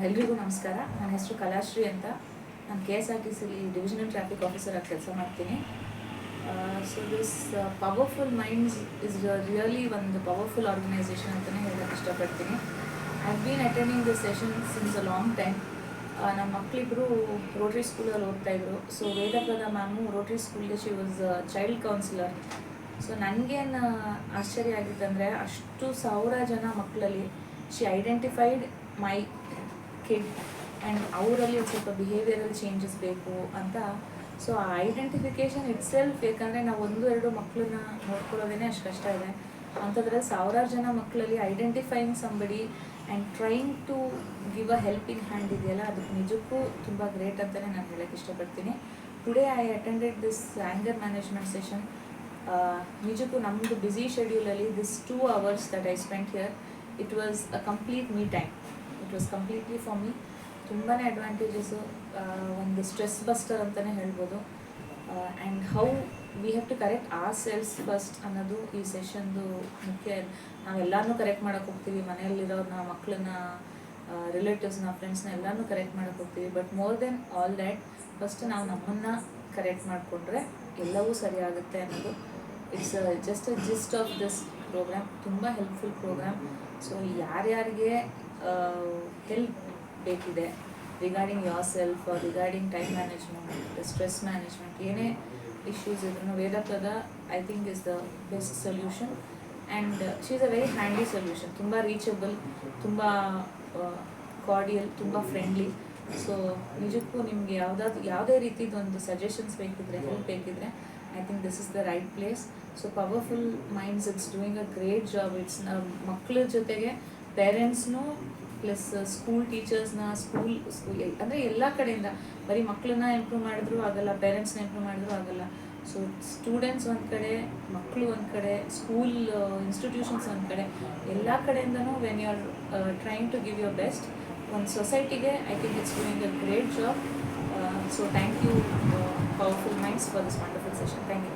ಎಲ್ರಿಗೂ ನಮಸ್ಕಾರ. ನನ್ನ ಹೆಸರು ಕಲಾಶ್ರೀ ಅಂತ. ನಾನು KSRTC ಡಿವಿಷನಲ್ ಟ್ರಾಫಿಕ್ ಆಫೀಸರ್ ಆಗಿ ಕೆಲಸ ಮಾಡ್ತೀನಿ. So this powerful minds is really ಒಂದು ಪವರ್ಫುಲ್ ಆರ್ಗನೈಸೇಷನ್ ಅಂತಲೇ ಹೇಳೋಕ್ಕೆ ಇಷ್ಟಪಡ್ತೀನಿ. I been attending this session since a long time. ನಮ್ಮ ಮಕ್ಕಳಿಬ್ಬರು ರೋಟ್ರಿ ಸ್ಕೂಲಲ್ಲಿ ಓದ್ತಾಯಿದ್ರು. ಸೊ ವೇದಪ್ರದ ಮ್ಯಾಮು ರೋಟ್ರಿ ಸ್ಕೂಲ್ಗೆ she was child counsellor. So ನನಗೇನು ಆಶ್ಚರ್ಯ ಆಗಿತ್ತಂದರೆ, ಅಷ್ಟು 1000 ಜನ ಮಕ್ಕಳಲ್ಲಿ she identified my kid and ಅವರಲ್ಲಿ ಒಂದು ಸ್ವಲ್ಪ ಬಿಹೇವಿಯರಲ್ ಚೇಂಜಸ್ ಬೇಕು ಅಂತ. ಸೊ ಆ ಐಡೆಂಟಿಫಿಕೇಷನ್ ಇಟ್ ಸೆಲ್ಫ್, ಯಾಕಂದರೆ ನಾವು 1-2 ಮಕ್ಕಳನ್ನ ನೋಡ್ಕೊಳ್ಳೋದೇ ಅಷ್ಟು ಕಷ್ಟ ಇದೆ. ಅಂಥದ್ರಲ್ಲಿ 1000 ಜನ ಮಕ್ಕಳಲ್ಲಿ identifying somebody and trying to give a helping hand ಇದೆಯಲ್ಲ, ಅದಕ್ಕೆ ನಿಜಕ್ಕೂ ತುಂಬ ಗ್ರೇಟ್ ಅಂತಲೇ ನಾನು ಹೇಳೋಕ್ಕೆ ಇಷ್ಟಪಡ್ತೀನಿ. Today I attended this anger management session. ನಿಜಕ್ಕೂ ನಮ್ಮದು ಬ್ಯುಸಿ ಶೆಡ್ಯೂಲಲ್ಲಿ this 2 hours that I spent here, it was a complete me time. It was completely for me. ತುಂಬಾ ಅಡ್ವಾಂಟೇಜಸ್ಸು, ಒಂದು ಸ್ಟ್ರೆಸ್ ಬಸ್ಟರ್ ಅಂತಲೇ ಹೇಳ್ಬೋದು. And how we have to correct ourselves first ಅನ್ನೋದು ಈ ಸೆಷನ್ದು ಮುಖ್ಯ. ನಾವೆಲ್ಲನೂ ಕರೆಕ್ಟ್ ಮಾಡೋಕ್ಕೆ ಹೋಗ್ತೀವಿ, ಮನೆಯಲ್ಲಿರೋರನ್ನ, ಮಕ್ಕಳನ್ನ, ರಿಲೇಟಿವ್ಸ್ನ, ಫ್ರೆಂಡ್ಸ್ನ ಎಲ್ಲನೂ ಕರೆಕ್ಟ್ ಮಾಡೋಕ್ಕೆ ಹೋಗ್ತೀವಿ. But more than all that, first ನಾವು ನಮ್ಮನ್ನು ಕರೆಕ್ಟ್ ಮಾಡಿಕೊಂಡ್ರೆ ಎಲ್ಲವೂ ಸರಿ ಆಗುತ್ತೆ ಅನ್ನೋದು. It's just a gist of this program. ತುಂಬ ಹೆಲ್ಪ್ಫುಲ್ ಪ್ರೋಗ್ರಾಮ್. ಸೊ ಯಾರ್ಯಾರಿಗೆ ಹೆಲ್ಪ್ ಬೇಕಿದೆ regarding yourself, regarding time management, stress management, ಏನೇ ಇಶ್ಯೂಸ್ ಇದ್ರೂ Vedaprada I think is the best solution. And she is a very handy solution. ತುಂಬ reachable, ತುಂಬ cordial, ತುಂಬ friendly. So ನಿಜಕ್ಕೂ ನಿಮಗೆ ಯಾವುದೇ ರೀತಿದೊಂದು ಸಜೆಷನ್ಸ್ ಬೇಕಿದ್ರೆ, ಹೆಲ್ಪ್ ಬೇಕಿದ್ರೆ, I think this is the right place. So powerful minds, it's doing a great job. It's ಮಕ್ಕಳ ಜೊತೆಗೆ ಪೇರೆಂಟ್ಸ್ನೂ ಪ್ಲಸ್ ಸ್ಕೂಲ್ ಟೀಚರ್ಸ್ನ, ಸ್ಕೂಲ್ ಅಂದರೆ ಎಲ್ಲ ಕಡೆಯಿಂದ ಬರೀ ಮಕ್ಕಳನ್ನ ಇಂಪ್ರೂವ್ ಮಾಡಿದ್ರು ಆಗಲ್ಲ, ಪೇರೆಂಟ್ಸ್ನ ಇಂಪ್ರೂವ್ ಮಾಡಿದ್ರು ಆಗಲ್ಲ. ಸೊ ಸ್ಟೂಡೆಂಟ್ಸ್ ಒಂದು ಕಡೆ, ಮಕ್ಕಳು ಒಂದು ಕಡೆ, ಸ್ಕೂಲ್ ಇನ್ಸ್ಟಿಟ್ಯೂಷನ್ಸ್ ಒಂದು ಕಡೆ, ಎಲ್ಲ ಕಡೆಯಿಂದನೂ when you are trying to give your best ಒಂದು ಸೊಸೈಟಿಗೆ, I think it's doing a great job. So thank you powerful minds for this wonderful session. Thank you.